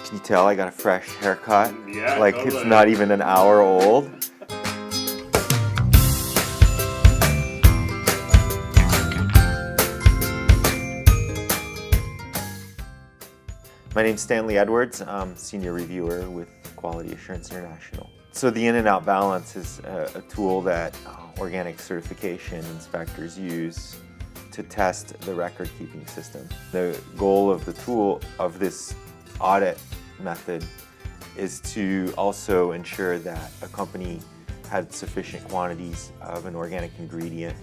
Can you tell I got a fresh haircut? Yeah, like totally. It's not even an hour old. My name's Stanley Edwards. I'm Senior Reviewer with Quality Assurance International. So the in and out balance is a tool that organic certification inspectors use to test the record-keeping system. The goal of the tool of this audit method is to also ensure that a company had sufficient quantities of an organic ingredient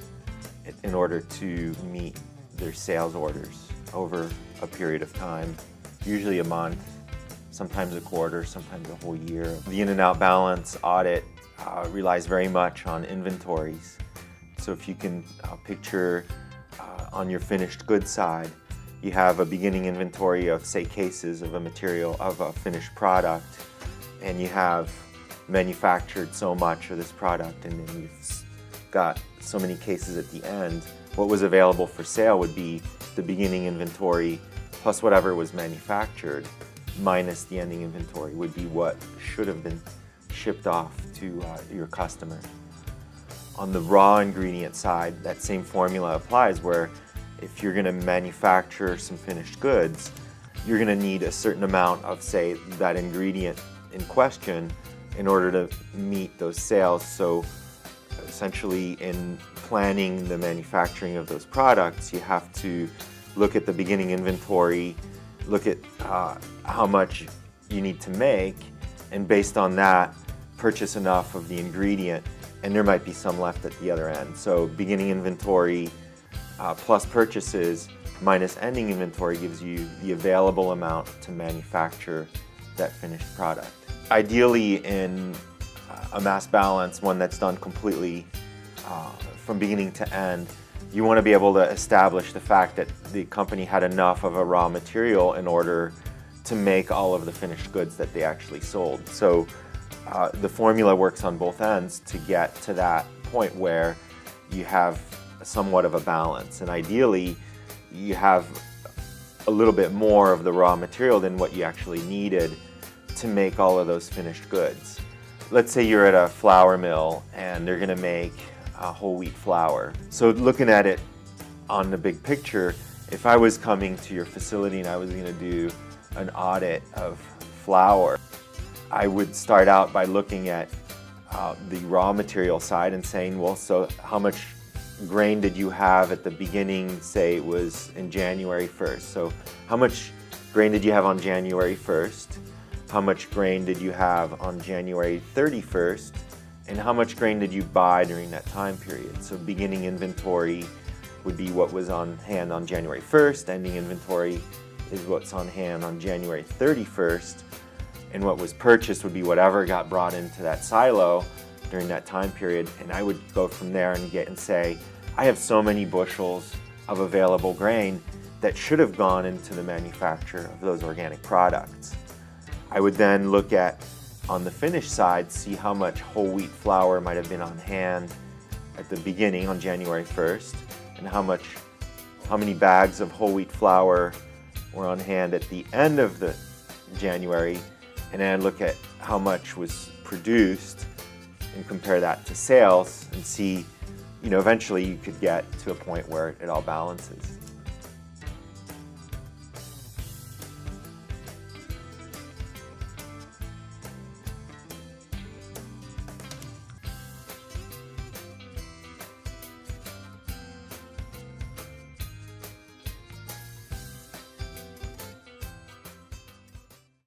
in order to meet their sales orders over a period of time, usually a month, sometimes a quarter, sometimes a whole year. The in and out balance audit relies very much on inventories. So if you can picture on your finished goods side, you have a beginning inventory of, say, cases of a material, of a finished product, and you have manufactured so much of this product, and then you've got so many cases at the end. What was available for sale would be the beginning inventory plus whatever was manufactured minus the ending inventory would be what should have been shipped off to your customer. On the raw ingredient side, that same formula applies, where if you're going to manufacture some finished goods, you're going to need a certain amount of, say, that ingredient in question in order to meet those sales. So essentially, in planning the manufacturing of those products, you have to look at the beginning inventory, look at how much you need to make, and based on that, purchase enough of the ingredient, and there might be some left at the other end. So beginning inventory plus purchases minus ending inventory gives you the available amount to manufacture that finished product. Ideally, in a mass balance, one that's done completely from beginning to end, you want to be able to establish the fact that the company had enough of a raw material in order to make all of the finished goods that they actually sold. So the formula works on both ends to get to that point where you have somewhat of a balance, and ideally you have a little bit more of the raw material than what you actually needed to make all of those finished goods. Let's say you're at a flour mill and they're going to make whole wheat flour. So looking at it on the big picture, if I was coming to your facility and I was going to do an audit of flour, I would start out by looking at the raw material side and saying, well, so how much grain did you have at the beginning? Say it was in January 1st. So how much grain did you have on January 1st? How much grain did you have on January 31st? And how much grain did you buy during that time period? So beginning inventory would be what was on hand on January 1st. Ending inventory is what's on hand on January 31st. And what was purchased would be whatever got brought into that silo during that time period. And I would go from there and say, I have so many bushels of available grain that should have gone into the manufacture of those organic products. I would then look at, on the finished side, see how much whole wheat flour might have been on hand at the beginning on January 1st, and how many bags of whole wheat flour were on hand at the end of the January, and then I'd look at how much was produced and compare that to sales and see, eventually you could get to a point where it all balances.